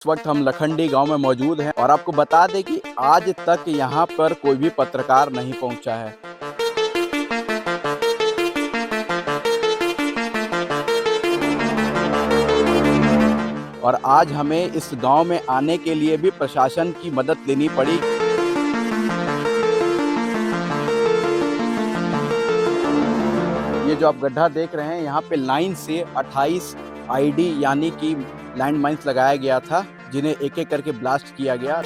इस वक्त हम लखंडी गांव में मौजूद हैं और आपको बता दें कि आज तक यहां पर कोई भी पत्रकार नहीं पहुंचा है। और आज हमें इस गांव में आने के लिए भी प्रशासन की मदद लेनी पड़ी। ये जो आप गड्ढा देख रहे हैं, यहाँ पे लाइन से 28 आईडी यानी कि लैंड माइन्स लगाया गया था, जिन्हें एक एक करके ब्लास्ट किया गया।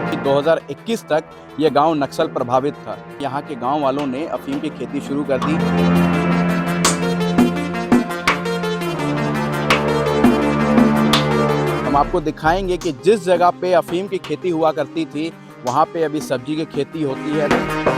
कि 2021 तक ये गांव नक्सल प्रभावित था। यहाँ के गांव वालों ने अफीम की खेती शुरू कर दी। हम आपको दिखाएंगे कि जिस जगह पे अफीम की खेती हुआ करती थी, वहाँ पे अभी सब्जी की खेती होती है।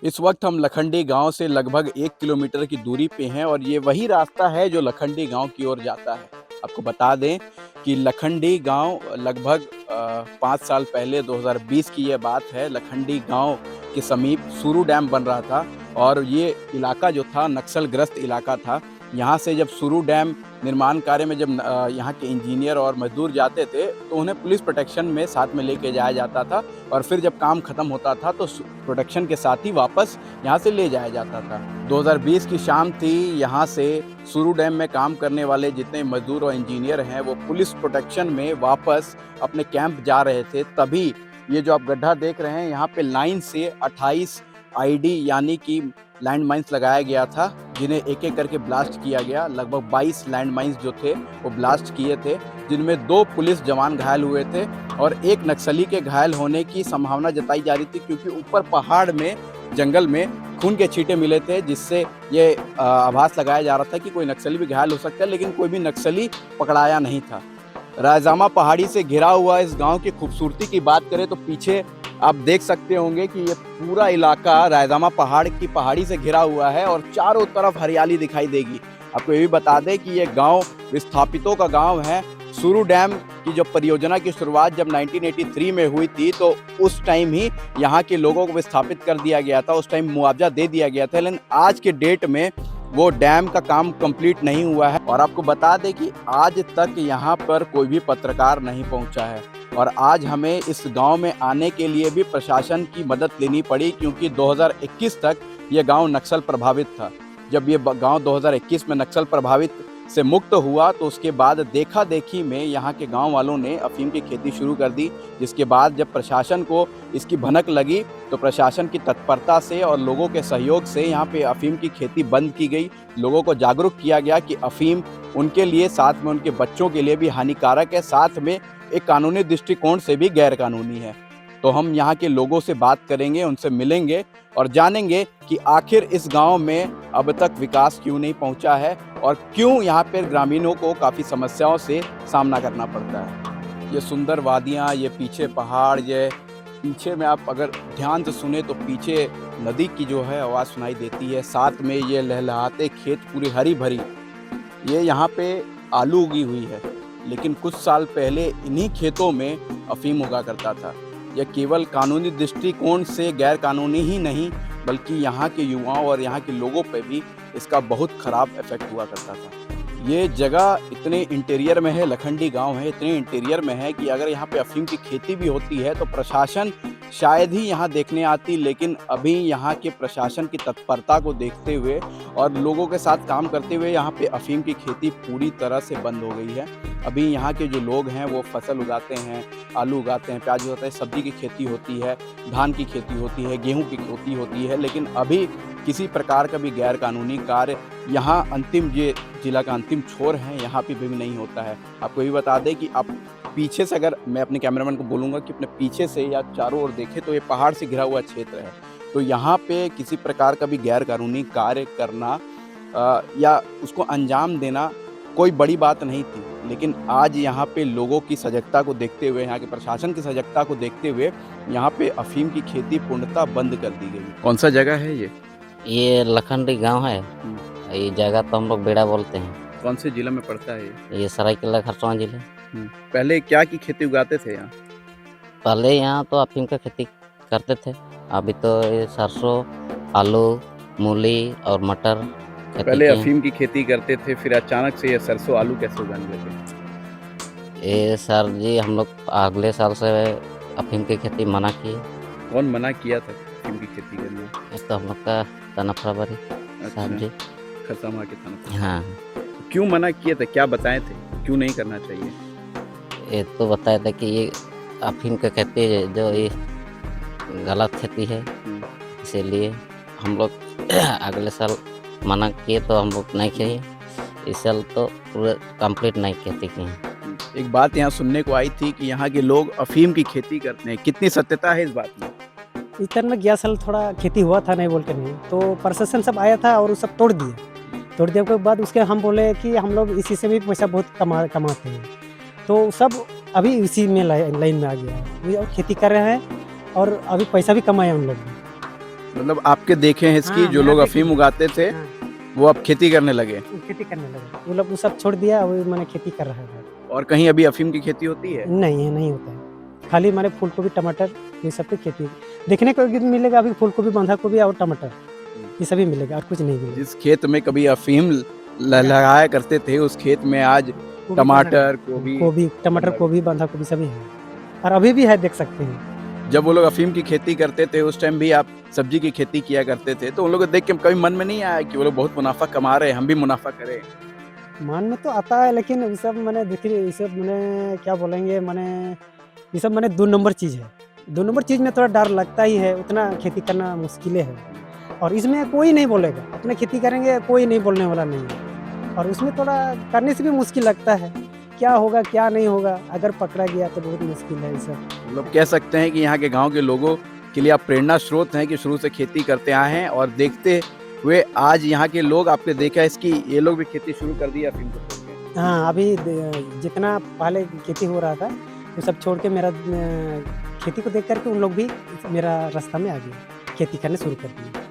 इस वक्त हम लखंडी गांव से लगभग 1 किलोमीटर की दूरी पे हैं और ये वही रास्ता है जो लखंडी गांव की ओर जाता है। आपको बता दें कि लखंडी गांव लगभग 5 साल पहले 2020 की ये बात है, लखंडी गांव के समीप सुरू डैम बन रहा था और ये इलाका जो था नक्सलग्रस्त इलाका था। यहाँ से जब सुरू डैम निर्माण कार्य में जब यहाँ के इंजीनियर और मजदूर जाते थे तो उन्हें पुलिस प्रोटेक्शन में साथ में लेके जाया जाता था और फिर जब काम खत्म होता था तो प्रोटेक्शन के साथ ही वापस यहाँ से ले जाया जाता था। 2020 की शाम थी, यहाँ से सुरू डैम में काम करने वाले जितने मजदूर और इंजीनियर हैं वो पुलिस प्रोटेक्शन में वापस अपने कैंप जा रहे थे। तभी ये जो आप गड्ढा देख रहे हैं, यहाँ पे लाइन से 28 आईडी यानी कि लैंड माइन्स लगाया गया था, जिन्हें एक एक करके ब्लास्ट किया गया। लगभग 22 लैंड माइन्स जो थे वो ब्लास्ट किए थे, जिनमें 2 पुलिस जवान घायल हुए थे और 1 नक्सली के घायल होने की संभावना जताई जा रही थी, क्योंकि ऊपर पहाड़ में जंगल में खून के छींटे मिले थे, जिससे ये आभास लगाया जा रहा था कि कोई नक्सली भी घायल हो सकता है, लेकिन कोई भी नक्सली पकड़ाया नहीं था। रायजामा पहाड़ी से घिरा हुआ इस गांव की खूबसूरती की बात करें तो पीछे आप देख सकते होंगे कि ये पूरा इलाका रायजामा पहाड़ की पहाड़ी से घिरा हुआ है और चारों तरफ हरियाली दिखाई देगी। आपको ये भी बता दें कि ये गांव विस्थापितों का गांव है। सुरू डैम की जो परियोजना की शुरुआत जब 1983 में हुई थी तो उस टाइम ही यहाँ के लोगों को विस्थापित कर दिया गया था, उस टाइम मुआवजा दे दिया गया था, लेकिन आज के डेट में वो डैम का काम कंप्लीट नहीं हुआ है। और आपको बता दें कि आज तक यहाँ पर कोई भी पत्रकार नहीं पहुँचा है और आज हमें इस गांव में आने के लिए भी प्रशासन की मदद लेनी पड़ी, क्योंकि 2021 तक ये गांव नक्सल प्रभावित था। जब ये गांव 2021 में नक्सल प्रभावित से मुक्त हुआ तो उसके बाद देखा देखी में यहाँ के गांव वालों ने अफीम की खेती शुरू कर दी, जिसके बाद जब प्रशासन को इसकी भनक लगी तो प्रशासन की तत्परता से और लोगों के सहयोग से यहाँ पे अफीम की खेती बंद की गई। लोगों को जागरूक किया गया कि अफीम उनके लिए, साथ में उनके बच्चों के लिए भी हानिकारक है, साथ में एक कानूनी दृष्टिकोण से भी गैर कानूनी है। तो हम यहाँ के लोगों से बात करेंगे, उनसे मिलेंगे और जानेंगे कि आखिर इस गांव में अब तक विकास क्यों नहीं पहुंचा है और क्यों यहाँ पर ग्रामीणों को काफ़ी समस्याओं से सामना करना पड़ता है। ये सुंदर वादियाँ, ये पीछे पहाड़, ये पीछे में आप अगर ध्यान से सुने तो पीछे नदी की जो है आवाज़ सुनाई देती है, साथ में ये लहलहाते खेत पूरी हरी भरी। ये यहाँ पे आलू उगी हुई है, लेकिन कुछ साल पहले इन्हीं खेतों में अफीम उगा करता था। यह केवल कानूनी दृष्टिकोण से गैर कानूनी ही नहीं, बल्कि यहाँ के युवाओं और यहाँ के लोगों पे भी इसका बहुत ख़राब इफेक्ट हुआ करता था। ये जगह इतने इंटीरियर में है, लखंडी गांव है, इतने इंटीरियर में है कि अगर यहाँ पे अफीम की खेती भी होती है तो प्रशासन शायद ही यहाँ देखने आती, लेकिन अभी यहाँ के प्रशासन की तत्परता को देखते हुए और लोगों के साथ काम करते हुए यहाँ पे अफीम की खेती पूरी तरह से बंद हो गई है। अभी यहाँ के जो लोग हैं वो फसल उगाते हैं, आलू उगाते हैं, प्याज होता है, सब्जी की खेती होती है, धान की खेती होती है, गेहूं की खेती होती है, लेकिन अभी किसी प्रकार का भी गैर कानूनी कार्य यहाँ अंतिम, ये जिला का अंतिम छोर है, यहाँ पे भी नहीं होता है। आपको ये बता दें कि आप पीछे से, अगर मैं अपने कैमरामैन को बोलूँगा कि अपने पीछे से या चारों ओर देखें तो ये पहाड़ से घिरा हुआ क्षेत्र है, तो यहाँ पे किसी प्रकार का भी गैर कानूनी कार्य करना या उसको अंजाम देना कोई बड़ी बात नहीं थी। लेकिन आज यहाँ पे लोगों की सजगता को देखते हुए, यहाँ के प्रशासन की सजगता को देखते हुए यहाँ पे अफीम की खेती पूर्णतः बंद कर दी गई। कौन सा जगह है ये? ये लखंडी गांव है। ये जगह तो हम लोग बेड़ा बोलते हैं। कौन से जिले में पड़ता है ये? ये सरायकेला खरसावां जिले। पहले क्या की खेती उगाते थे यहाँ? पहले यहाँ तो अफीम का खेती करते थे। अभी तो ये सरसों, आलू, मूली और मटर खेती पहले किए हैं। अफीम की खेती करते थे, फिर अचानक से ये सरसों आलू कैसे उगाने लगे? ये सर जी हम लोग अगले साल से अफीम की खेती मना किए। कौन मना किया था अफीम की खेती करने? ये तो हम लोग का थाना प्रभारी साहब जी। खसामा के थाना। हाँ, क्यों मना किए थे, क्या बताए थे, क्यों नहीं करना चाहिए? ये तो बताया था कि ये अफीम का खेती है, जो ये गलत खेती है, इसीलिए हम लोग अगले साल मना किए तो हम लोग नहीं किए। इस साल तो पूरे कंप्लीट नहीं खेती किए। एक बात यहाँ सुनने को आई थी कि यहाँ के लोग अफीम की खेती करते हैं, कितनी सत्यता है इस बात में? इधर में गया साल थोड़ा खेती हुआ था, नहीं बोल के नहीं, तो प्रशासन सब आया था और वो सब तोड़ दिया के बाद उसके हम बोले कि हम लोग इसी से भी पैसा बहुत कमाते हैं, तो सब अभी इसी में लाइन में आ गया है, वही और खेती कर रहे हैं और अभी पैसा भी कमाए उन लोग भी। मतलब आपके देखे हैं इसकी, हाँ, जो मेरा लोग देखे अफीम हैं। उगाते थे हाँ, वो अब खेती करने लगे वो खेती करने लगे, वो लोग वो सब छोड़ दिया, वही मैंने खेती कर रहा है। और कहीं अभी अफीम की खेती होती है? नहीं होता है, खाली हमारे फूल गोभी, टमाटर, ये सब की खेती देखने को मिलेगा अभी, फूल गोभी, बंधा गोभी और टमाटर, ये सभी मिलेगा और कुछ नहीं मिलेगा। जिस खेत में कभी अफीम लगाया करते थे उस खेत में आज टमाटर, गोभी, टमाटर, गोभी, बंधा गोभी सभी है और अभी भी है, देख सकते हैं। जब वो लोग अफीम की खेती करते थे उस टाइम भी आप सब्जी की खेती किया करते थे, तो उन लोगों को देख के कभी मन में नहीं आया कि वो लोग बहुत मुनाफा कमा रहे हैं, हम भी मुनाफा करें? मन में तो आता है, लेकिन ये सब मैंने देखिए, ये सब मैंने क्या बोलेंगे, मैंने ये सब मैंने 2 नंबर चीज़ है। 2 नंबर चीज़ में थोड़ा डर लगता ही है, उतना खेती करना मुश्किल है और इसमें कोई नहीं बोलेगा, अपने खेती करेंगे कोई नहीं बोलने वाला नहीं है और उसमें थोड़ा करने से भी मुश्किल लगता है, क्या होगा क्या नहीं होगा, अगर पकड़ा गया तो बहुत मुश्किल है ये सब। मतलब कह सकते हैं कि यहाँ के गांव के लोगों के लिए आप प्रेरणा स्रोत हैं कि शुरू से खेती करते आए हैं और देखते हुए आज यहाँ के लोग आपने देखा इसकी, ये लोग भी खेती शुरू कर दी अफीम को छोड़ के। हाँ, अभी जितना पहले खेती हो रहा था वो सब छोड़ के मेरा खेती को देख करके उन लोग भी मेरा रास्ता में आ गए, खेती करने शुरू कर दिए।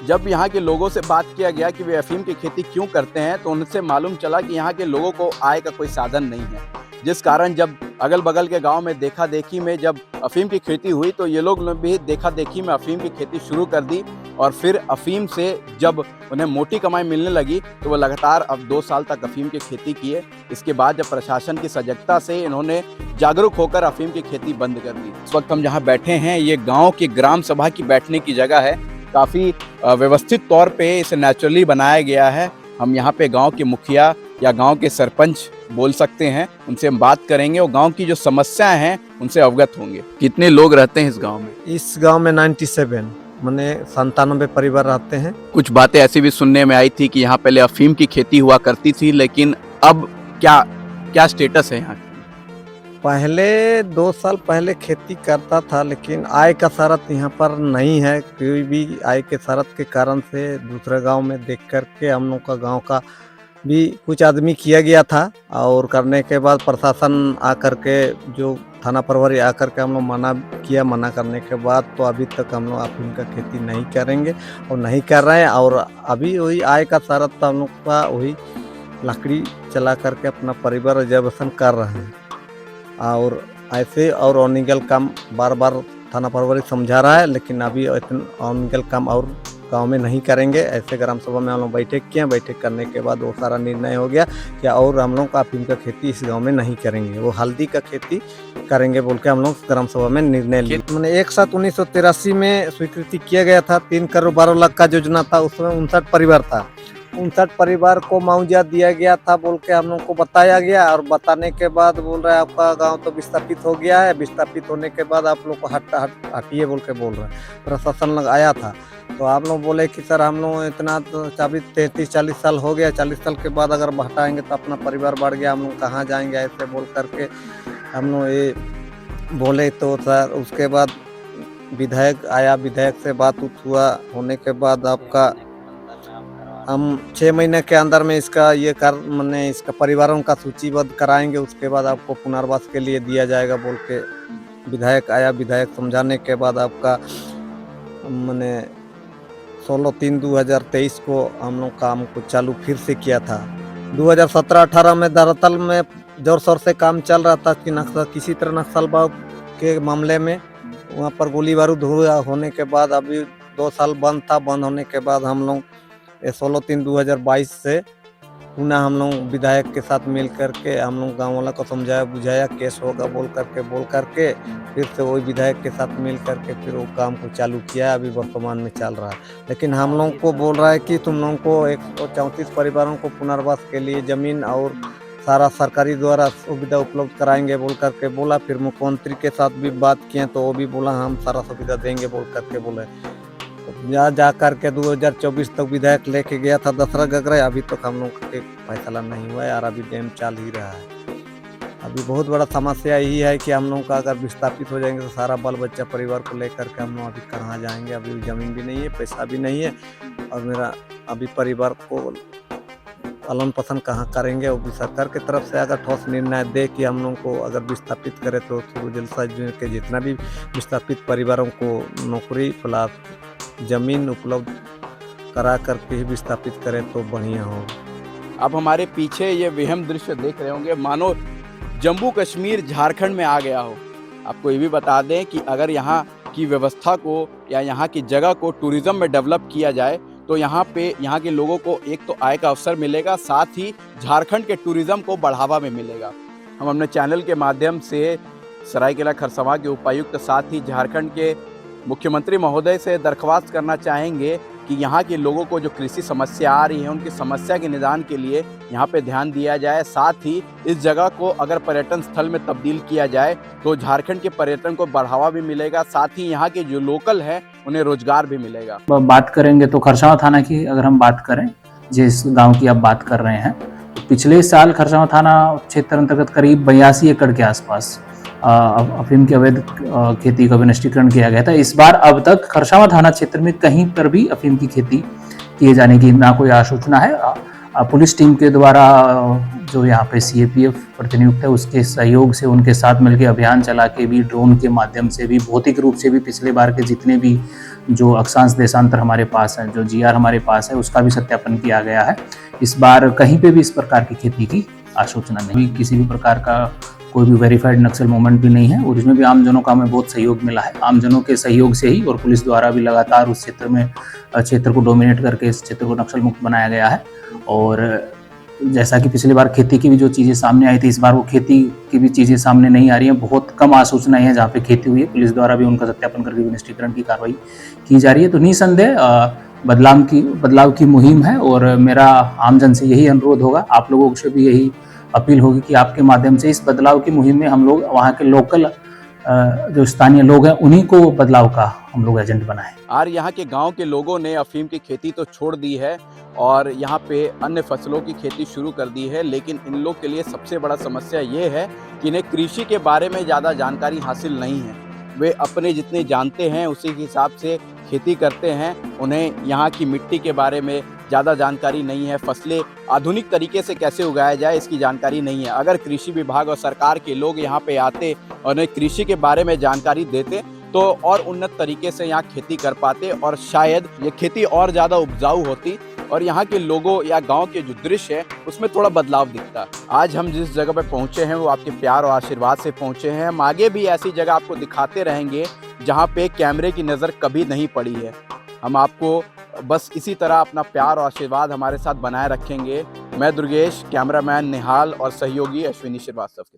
जब यहाँ के लोगों से बात किया गया कि वे अफीम की खेती क्यों करते हैं, तो उनसे मालूम चला कि यहाँ के लोगों को आय का कोई साधन नहीं है, जिस कारण जब अगल बगल के गांव में देखा देखी में जब अफीम की खेती हुई तो ये लोग भी देखा देखी में अफीम की खेती शुरू कर दी और फिर अफीम से जब उन्हें मोटी कमाई मिलने लगी तो वो लगातार अब 2 साल तक अफीम की खेती किए। इसके बाद जब प्रशासन की सजगता से इन्होंने जागरूक होकर अफीम की खेती बंद कर दी। इस वक्त हम जहाँ बैठे हैं ये गाँव की ग्राम सभा की बैठने की जगह है, काफ़ी व्यवस्थित तौर पे इसे नेचुरली बनाया गया है। हम यहाँ पे गांव के मुखिया या गांव के सरपंच बोल सकते हैं, उनसे हम बात करेंगे और गांव की जो समस्याएं हैं उनसे अवगत होंगे। कितने लोग रहते हैं इस गांव में? इस गांव में 97 माने 97 परिवार रहते हैं। कुछ बातें ऐसी भी सुनने में आई थी कि यहाँ पहले अफीम की खेती हुआ करती थी, लेकिन अब क्या स्टेटस है यहाँ? पहले 2 साल पहले खेती करता था, लेकिन आय का शरत यहाँ पर नहीं है, कोई भी आय के शरत के कारण से दूसरे गांव में देख कर के हम लोग का गांव का भी कुछ आदमी किया गया था और करने के बाद प्रशासन आकर के, जो थाना प्रभारी आकर के हम लोग मना करने के बाद तो अभी तक हम लोग अफीम का खेती नहीं करेंगे और नहीं कर रहे हैं और अभी वही आय का शरत हम लोग का वही लकड़ी चला करके अपना परिवार रिजर्वेशन कर रहे हैं और ऐसे और अनलीगल काम बार बार थाना प्रभारी समझा रहा है, लेकिन अभी इतना अनलीगल काम और गांव में नहीं करेंगे। ऐसे ग्राम सभा में हम लोग बैठक किए, बैठक करने के बाद वो सारा निर्णय हो गया कि और हम लोग अफीम का खेती इस गांव में नहीं करेंगे, वो हल्दी का खेती करेंगे बोल के हम लोग ग्राम सभा में निर्णय लिए। मैंने एक साथ 1983 में स्वीकृति किया गया था, 3 करोड़ 12 लाख का योजना था, उसमें 59 परिवार था। 59 परिवार को मुआवजा दिया गया था बोल के हम लोग को बताया गया और बताने के बाद बोल रहे हैं आपका गांव तो विस्थापित हो गया है, विस्थापित होने के बाद आप लोग को हटिए बोल के बोल रहे हैं। प्रशासन लग आया था तो आप लोग बोले कि सर हम लोग इतना तो 33-40 साल हो गया, 40 साल के बाद अगर हटाएंगे तो अपना परिवार बढ़ गया, हम लोग कहाँ जाएंगे, ऐसे बोल करके हम लोग ये बोले। तो सर उसके बाद विधायक आया, विधायक से बात हुआ, होने के बाद आपका हम 6 महीने के अंदर में इसका मैंने इसका परिवारों का सूचीबद्ध कराएंगे, उसके बाद आपको पुनर्वास के लिए दिया जाएगा बोल के विधायक आया। विधायक समझाने के बाद आपका मैंने 16/3/2023 को हम लोग काम को चालू फिर से किया था। 2017-18 में दरअसल में जोर शोर से काम चल रहा था कि किसी तरह नक्सलवाद के मामले में वहाँ पर गोली बारूद हुआ होने के बाद अभी 2 साल बंद था। बंद होने के बाद हम लोग 16/3/2022 से पुनः हम लोग विधायक के साथ मिल करके हम लोग गाँव वाला को समझाया बुझाया, केस होगा बोल करके फिर से वही विधायक के साथ मिल करके फिर वो काम को चालू किया है। अभी वर्तमान में चल रहा है, लेकिन हम लोग को बोल रहा है कि तुम लोगों को 134 परिवारों को पुनर्वास के लिए ज़मीन और सारा सरकारी द्वारा सुविधा उपलब्ध कराएंगे बोल करके बोला। फिर मुख्यमंत्री के साथ भी बात किए तो वो भी बोला हम सारा सुविधा देंगे बोल करके बोले। तो जा करके 2024 तक विधायक लेके गया था दशरथ गगरे, अभी तक हम लोग के फैसला नहीं हुआ है और अभी डैम चल ही रहा है। अभी बहुत बड़ा समस्या यही है कि हम लोग का अगर विस्थापित हो जाएंगे तो सारा बाल बच्चा परिवार को लेकर के हम लोग अभी कहाँ जाएंगे। अभी ज़मीन भी नहीं है, पैसा भी नहीं है और मेरा अभी परिवार को पालन पोषण कहाँ करेंगे। वो भी सरकार की तरफ से अगर ठोस निर्णय दे कि हम लोग को अगर विस्थापित करे तो थ्रू जलसा के जितना भी विस्थापित परिवारों को नौकरी प्लस ज़मीन उपलब्ध करा करके ही विस्थापित करें तो बढ़िया होगा। अब हमारे पीछे ये विहम दृश्य देख रहे होंगे, मानो जम्मू कश्मीर झारखंड में आ गया हो। आपको ये भी बता दें कि अगर यहाँ की व्यवस्था को या यहाँ की जगह को टूरिज़्म में डेवलप किया जाए तो यहाँ के लोगों को एक तो आय का अवसर मिलेगा, साथ ही झारखंड के टूरिज़्म को बढ़ावा में मिलेगा। हम अपने चैनल के माध्यम से सरायकेला खरसवां के उपायुक्त साथ ही झारखंड के मुख्यमंत्री महोदय से दरख्वास्त करना चाहेंगे कि यहाँ के लोगों को जो कृषि समस्या आ रही है उनकी समस्या के निदान के लिए यहाँ पे ध्यान दिया जाए। साथ ही इस जगह को अगर पर्यटन स्थल में तब्दील किया जाए तो झारखंड के पर्यटन को बढ़ावा भी मिलेगा, साथ ही यहाँ के जो लोकल हैं उन्हें रोजगार भी मिलेगा। बात करेंगे तो खरसावां थाना की अगर हम बात करें, जिस गाँव की आप बात कर रहे हैं, तो पिछले साल खरसावां थाना क्षेत्र अंतर्गत करीब 82 एकड़ के आसपास अफीम की अवैध खेती का विनिष्टीकरण किया गया था। इस बार अब तक खरसावां थाना क्षेत्र में कहीं पर भी अफीम की खेती किए जाने की ना कोई आसूचना है। पुलिस टीम के द्वारा जो यहाँ पे CAPF प्रतिनियुक्त है उसके सहयोग से उनके साथ मिलकर अभियान चला के भी, ड्रोन के माध्यम से भी, भौतिक रूप से भी पिछले बार के जितने भी जो अक्षांश देशांतर हमारे पास है, जो GR हमारे पास है, उसका भी सत्यापन किया गया है। इस बार कहीं पे भी इस प्रकार की खेती की आसूचना नहीं, किसी भी प्रकार का कोई भी वेरीफाइड नक्सल मूवमेंट भी नहीं है और इसमें भी आमजनों का हमें बहुत सहयोग मिला है। आमजनों के सहयोग से ही और पुलिस द्वारा भी लगातार उस क्षेत्र को डोमिनेट करके इस क्षेत्र को नक्सल मुक्त बनाया गया है। और जैसा कि पिछली बार खेती की भी जो चीज़ें सामने आई थी, इस बार वो खेती की भी चीज़ें सामने नहीं आ रही हैं। बहुत कम आसूचनाएं हैं जहाँ पे खेती हुई है, पुलिस द्वारा भी उनका सत्यापन करके विनिष्टीकरण की कार्रवाई की जा रही है। तो निसंदेह बदलाव की मुहिम है और मेरा आमजन से यही अनुरोध होगा, आप लोगों से भी यही अपील होगी कि आपके माध्यम से इस बदलाव की मुहिम में हम लोग वहाँ के लोकल जो स्थानीय लोग हैं उन्हीं को बदलाव का हम लोग एजेंट बनाएं। और यहाँ के गांव के लोगों ने अफीम की खेती तो छोड़ दी है और यहाँ पे अन्य फसलों की खेती शुरू कर दी है, लेकिन इन लोग के लिए सबसे बड़ा समस्या ये है कि इन्हें कृषि के बारे में ज़्यादा जानकारी हासिल नहीं है। वे अपने जितने जानते हैं उसी के हिसाब से खेती करते हैं। उन्हें यहाँ की मिट्टी के बारे में ज़्यादा जानकारी नहीं है, फसलें आधुनिक तरीके से कैसे उगाया जाए इसकी जानकारी नहीं है। अगर कृषि विभाग और सरकार के लोग यहाँ पे आते और उन्हें कृषि के बारे में जानकारी देते तो और उन्नत तरीके से यहाँ खेती कर पाते और शायद ये खेती और ज़्यादा उपजाऊ होती और यहाँ के लोगों या गांव के जो दृश्य है उसमें थोड़ा बदलाव दिखता। आज हम जिस जगह पे पहुँचे हैं वो आपके प्यार और आशीर्वाद से पहुँचे हैं। हम आगे भी ऐसी जगह आपको दिखाते रहेंगे जहाँ पे कैमरे की नज़र कभी नहीं पड़ी है। हम आपको बस इसी तरह अपना प्यार और आशीर्वाद हमारे साथ बनाए रखेंगे। मैं दुर्गेश, कैमरामैन निहाल और सहयोगी अश्विनी श्रीवास्तव के साथ।